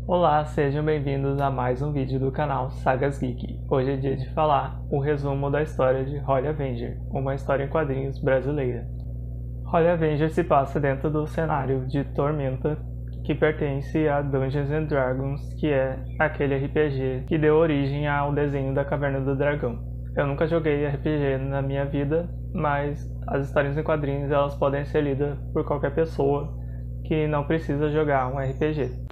Olá, sejam bem-vindos a mais um vídeo do canal Sagas Geek. Hoje é dia de falar o resumo da história de Holly Avenger, uma história em quadrinhos brasileira. Holly Avenger se passa dentro do cenário de Tormenta, que pertence a Dungeons and Dragons, que é aquele RPG que deu origem ao desenho da Caverna do Dragão. Eu nunca joguei RPG na minha vida, mas as histórias em quadrinhos elas podem ser lidas por qualquer pessoa que não precisa jogar um RPG.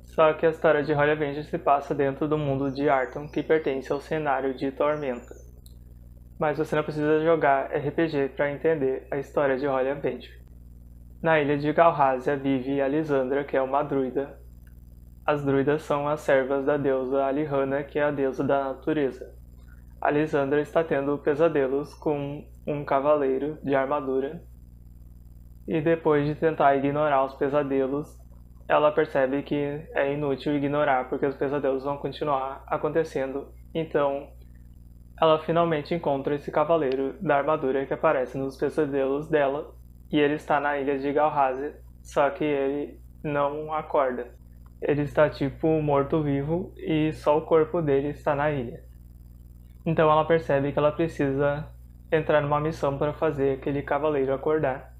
Só que a história de Holly Avenger se passa dentro do mundo de Arton, que pertence ao cenário de Tormenta. Mas você não precisa jogar RPG para entender a história de Holly Avenger. Na ilha de Galhazia vive Alisandra, que é uma druida. As druidas são as servas da deusa Alihanna, que é a deusa da natureza. Alisandra está tendo pesadelos com um cavaleiro de armadura. E depois de tentar ignorar os pesadelos, ela percebe que é inútil ignorar porque os pesadelos vão continuar acontecendo. Então, ela finalmente encontra esse cavaleiro da armadura que aparece nos pesadelos dela e ele está na ilha de Galhazia, só que ele não acorda. Ele está tipo morto-vivo e só o corpo dele está na ilha. Então ela percebe que ela precisa entrar numa missão para fazer aquele cavaleiro acordar.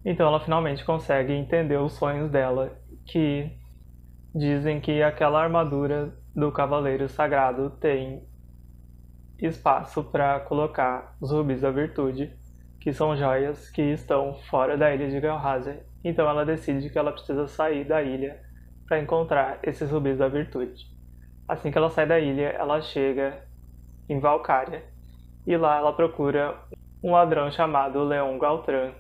Então ela finalmente consegue entender os sonhos dela, que dizem que aquela armadura do Cavaleiro Sagrado tem espaço para colocar os rubis da virtude, que são joias que estão fora da ilha de Galhazia. Então ela decide que ela precisa sair da ilha para encontrar esses rubis da virtude. Assim que ela sai da ilha, ela chega em Valcária e lá ela procura um ladrão chamado Leon Galtran.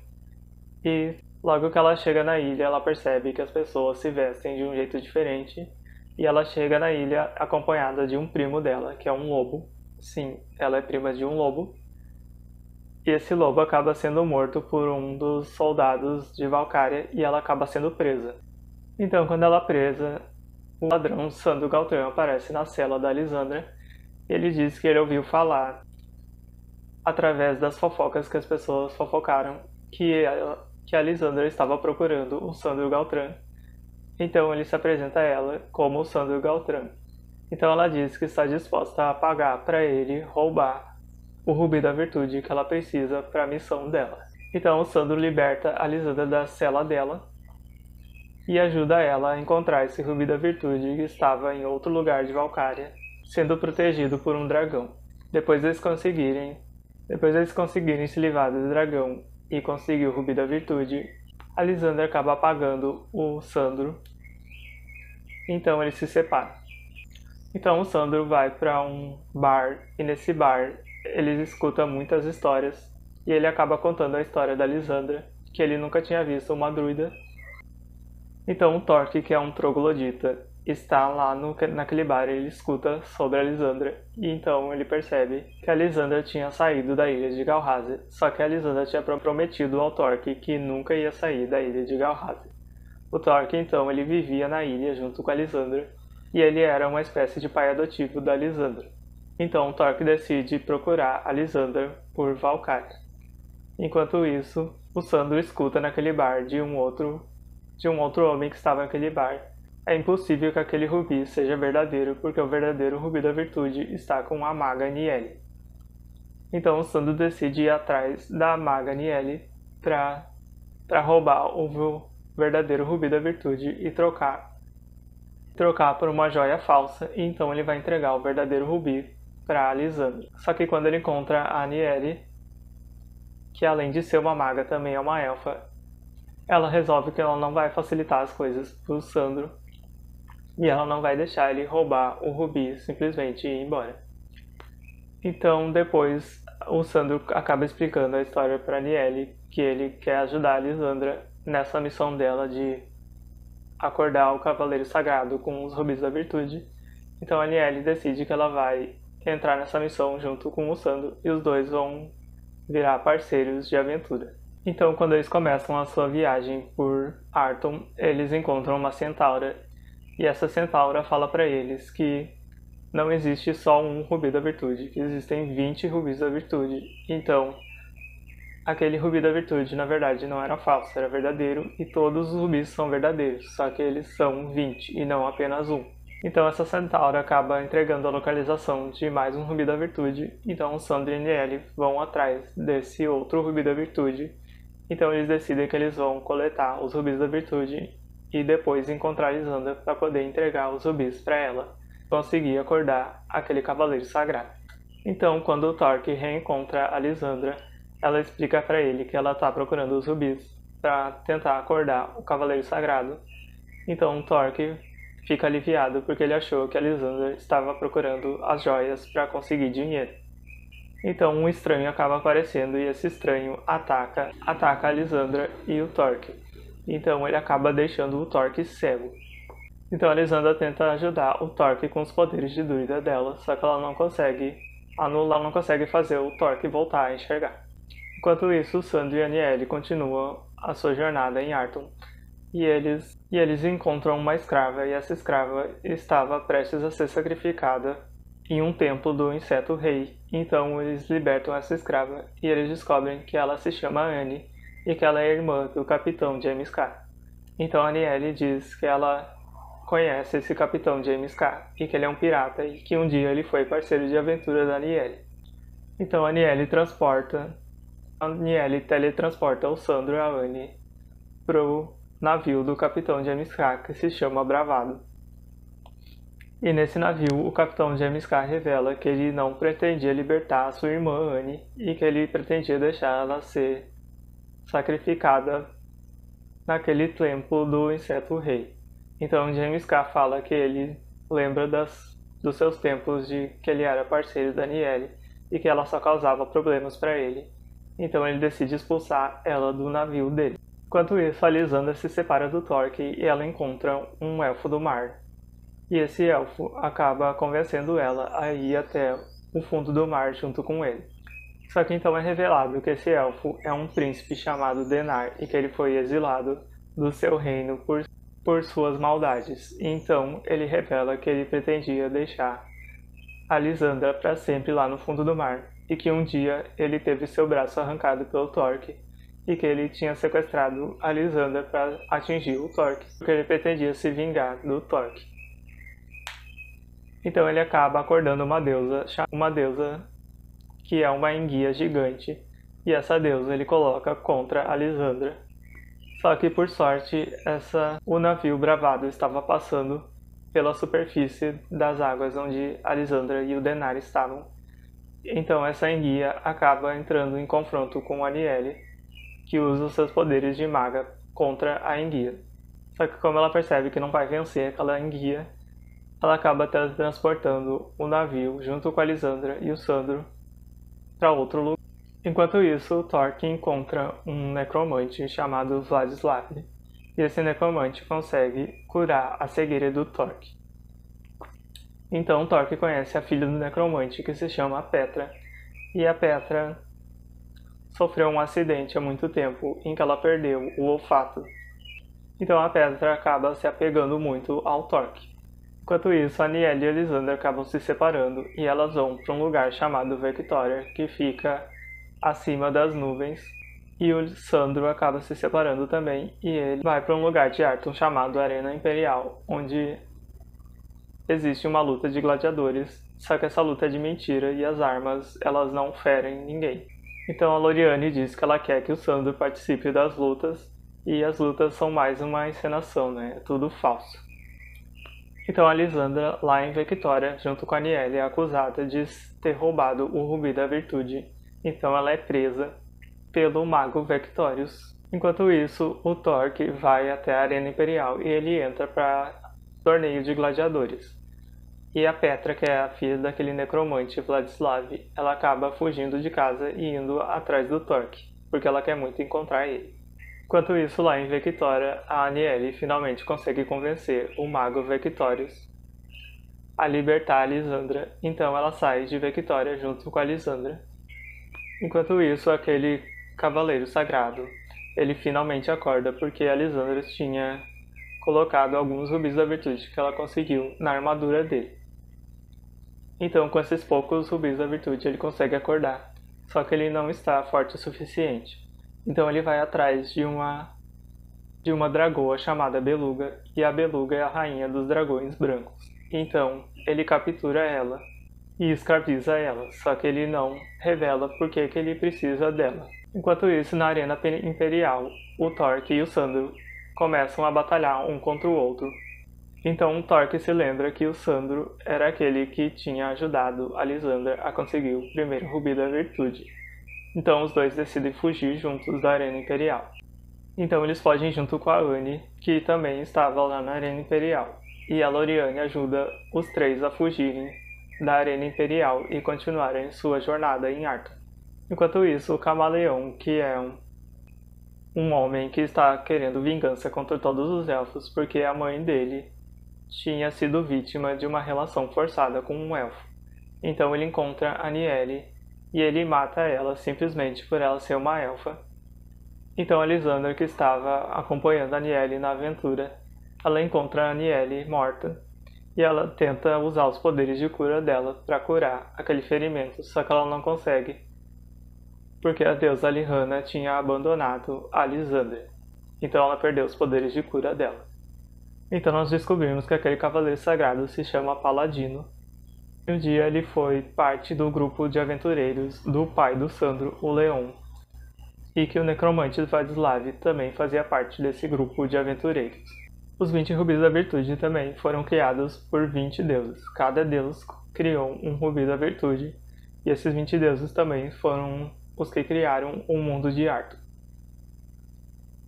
E logo que ela chega na ilha, ela percebe que as pessoas se vestem de um jeito diferente. E ela chega na ilha acompanhada de um primo dela, que é um lobo. Sim, ela é prima de um lobo. E esse lobo acaba sendo morto por um dos soldados de Valcária e ela acaba sendo presa. Então, quando ela é presa, o ladrão Sandro Galtran aparece na cela da Alisandra. Ele diz que ele ouviu falar, através das fofocas que as pessoas fofocaram, que a Alisandra estava procurando o Sandro Galtran. Então ele se apresenta a ela como o Sandro Galtran. Então ela diz que está disposta a pagar para ele roubar o Rubi da Virtude que ela precisa para a missão dela. Então o Sandro liberta a Alisandra da cela dela e ajuda ela a encontrar esse Rubi da Virtude que estava em outro lugar de Valcária, sendo protegido por um dragão. Depois eles conseguirem se livrar do dragão e conseguir o Rubi da Virtude, Alisandra acaba apagando o Sandro. Então eles se separam. Então o Sandro vai para um bar e nesse bar ele escuta muitas histórias e ele acaba contando a história da Alisandra, que ele nunca tinha visto uma druida. Então o Torque, que é um troglodita, está lá naquele bar e ele escuta sobre a Alisandra. E então ele percebe que a Alisandra tinha saído da ilha de Galhazia, só que a Alisandra tinha prometido ao Torque que nunca ia sair da ilha de Galhazia. O Torque então ele vivia na ilha junto com a Alisandra e ele era uma espécie de pai adotivo da Alisandra. Então o Torque decide procurar a Alisandra por Valcária. Enquanto isso, o Sandro escuta naquele bar de um outro homem que estava naquele bar. É impossível que aquele rubi seja verdadeiro, porque o verdadeiro rubi da virtude está com a maga Niele. Então o Sandro decide ir atrás da maga Niele para roubar o verdadeiro rubi da virtude e trocar por uma joia falsa, e então ele vai entregar o verdadeiro rubi para Alisandra. Só que quando ele encontra a Niele, que além de ser uma maga também é uma elfa, ela resolve que ela não vai facilitar as coisas pro Sandro e ela não vai deixar ele roubar o rubi simplesmente e ir embora. Então depois o Sandro acaba explicando a história para Niele, que ele quer ajudar a Alisandra nessa missão dela de acordar o Cavaleiro Sagrado com os rubis da virtude. Então a Niele decide que ela vai entrar nessa missão junto com o Sandro e os dois vão virar parceiros de aventura. Então, quando eles começam a sua viagem por Arton, eles encontram uma centaura e essa centaura fala para eles que não existe só um rubi da virtude, que existem 20 rubis da virtude. Então, aquele rubi da virtude na verdade não era falso, era verdadeiro, e todos os rubis são verdadeiros, só que eles são 20 e não apenas um. Então essa centaura acaba entregando a localização de mais um rubi da virtude, então o Sandro e a Aniele vão atrás desse outro rubi da virtude. Então eles decidem que eles vão coletar os rubis da virtude e depois encontrar Lisandra para poder entregar os rubis para ela, conseguir acordar aquele cavaleiro sagrado. Então, quando o Torque reencontra a Lisandra, ela explica para ele que ela está procurando os rubis para tentar acordar o cavaleiro sagrado. Então o Torque fica aliviado porque ele achou que a Lisandra estava procurando as joias para conseguir dinheiro. Então um estranho acaba aparecendo e esse estranho ataca a Lisandra e o Torque. Então ele acaba deixando o Torque cego. Então a Lisandra tenta ajudar o Torque com os poderes de druida dela, só que ela não consegue anular, não consegue fazer o Torque voltar a enxergar. Enquanto isso, o Sandro e a Aniele continuam a sua jornada em Arton. E eles encontram uma escrava, e essa escrava estava prestes a ser sacrificada em um templo do inseto rei. Então eles libertam essa escrava e eles descobrem que ela se chama Anne e que ela é irmã do capitão James K. Então a Aniele diz que ela conhece esse capitão James K e que ele é um pirata e que um dia ele foi parceiro de aventura da Aniele. Então a Aniele teletransporta o Sandro e a Anne pro navio do capitão James K, que se chama Bravado. E nesse navio, o capitão James K revela que ele não pretendia libertar a sua irmã Anne e que ele pretendia deixar ela ser sacrificada naquele templo do inseto rei. Então James K fala que ele lembra dos seus tempos de que ele era parceiro da Aniele e que ela só causava problemas para ele. Então ele decide expulsar ela do navio dele. Enquanto isso, a Lisandra se separa do Torque e ela encontra um elfo do mar. E esse elfo acaba convencendo ela a ir até o fundo do mar junto com ele. Só que então é revelado que esse elfo é um príncipe chamado Denar e que ele foi exilado do seu reino por suas maldades. E então ele revela que ele pretendia deixar a Lisandra para sempre lá no fundo do mar e que um dia ele teve seu braço arrancado pelo Torque e que ele tinha sequestrado a Lisandra para atingir o Torque, porque ele pretendia se vingar do Torque. Então ele acaba acordando uma deusa que é uma enguia gigante, e essa deusa ele coloca contra a Lisandra. Só que por sorte, o navio Bravado estava passando pela superfície das águas onde a Lisandra e o Denar estavam. Então essa enguia acaba entrando em confronto com a Aniele, que usa os seus poderes de maga contra a enguia. Só que como ela percebe que não vai vencer aquela enguia, ela acaba teletransportando o navio junto com a Lisandra e o Sandro para outro lugar. Enquanto isso, o Torque encontra um necromante chamado Vladislav, e esse necromante consegue curar a cegueira do Torque. Então o Torque conhece a filha do necromante, que se chama Petra, e a Petra sofreu um acidente há muito tempo em que ela perdeu o olfato. Então a Petra acaba se apegando muito ao Torque. Enquanto isso, a Aniele e a Lisandra acabam se separando e elas vão para um lugar chamado Victoria, que fica acima das nuvens. E o Sandro acaba se separando também e ele vai para um lugar de Arton chamado Arena Imperial, onde existe uma luta de gladiadores, só que essa luta é de mentira e as armas elas não ferem ninguém. Então a Loriane diz que ela quer que o Sandro participe das lutas e as lutas são mais uma encenação, né? É tudo falso. Então a Lisandra, lá em Victoria, junto com a Aniele, é acusada de ter roubado o Rubi da Virtude. Então ela é presa pelo mago Victorious. Enquanto isso, o Torque vai até a Arena Imperial e ele entra para torneio de gladiadores. E a Petra, que é a filha daquele necromante Vladislav, ela acaba fugindo de casa e indo atrás do Torque, porque ela quer muito encontrar ele. Enquanto isso, lá em Victoria, a Aniele finalmente consegue convencer o mago Victorious a libertar a Lisandra, então ela sai de Victoria junto com a Lisandra. Enquanto isso, aquele cavaleiro sagrado, ele finalmente acorda porque a Lisandra tinha colocado alguns rubis da virtude que ela conseguiu na armadura dele. Então, com esses poucos rubis da virtude, ele consegue acordar. só que ele não está forte o suficiente. Então ele vai atrás de uma dragoa chamada Beluga, e a Beluga é a rainha dos dragões brancos. Então ele captura ela e escraviza ela, só que ele não revela por que ele precisa dela. Enquanto isso, na Arena Imperial, o Torque e o Sandro começam a batalhar um contra o outro. Então o Torque se lembra que o Sandro era aquele que tinha ajudado a Lisandra a conseguir o primeiro Rubi da Virtude. Então os dois decidem fugir juntos da Arena Imperial. Então eles fogem junto com a Anne, que também estava lá na Arena Imperial. E a Loriane ajuda os três a fugirem da Arena Imperial e continuarem sua jornada em Arthur. Enquanto isso, o Camaleão, que é um homem que está querendo vingança contra todos os elfos porque a mãe dele tinha sido vítima de uma relação forçada com um elfo. Então ele encontra a Niele e ele mata ela simplesmente por ela ser uma elfa. Então a Lisandra, que estava acompanhando a Niele na aventura, ela encontra a Niele morta e ela tenta usar os poderes de cura dela para curar aquele ferimento, só que ela não consegue, porque a deusa Lihana tinha abandonado a Lisandra. Então ela perdeu os poderes de cura dela. Então nós descobrimos que aquele cavaleiro sagrado se chama Paladino. E um dia ele foi parte do grupo de aventureiros do pai do Sandro, o Leon. E que o necromante Vladislav também fazia parte desse grupo de aventureiros. Os 20 rubis da virtude também foram criados por 20 deuses. Cada deus criou um rubi da virtude. E esses 20 deuses também foram os que criaram o mundo de Arthur.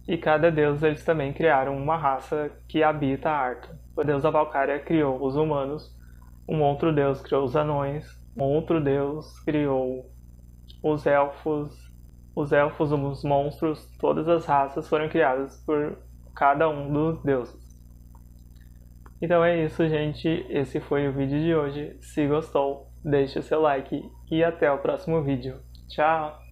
E cada deus eles também criaram uma raça que habita Arthur. O deus da Valkyria criou os humanos, um outro deus criou os anões, um outro deus criou os elfos, os monstros, todas as raças foram criadas por cada um dos deuses. Então é isso, gente. Esse foi o vídeo de hoje. Se gostou, deixe o seu like e até o próximo vídeo. Tchau!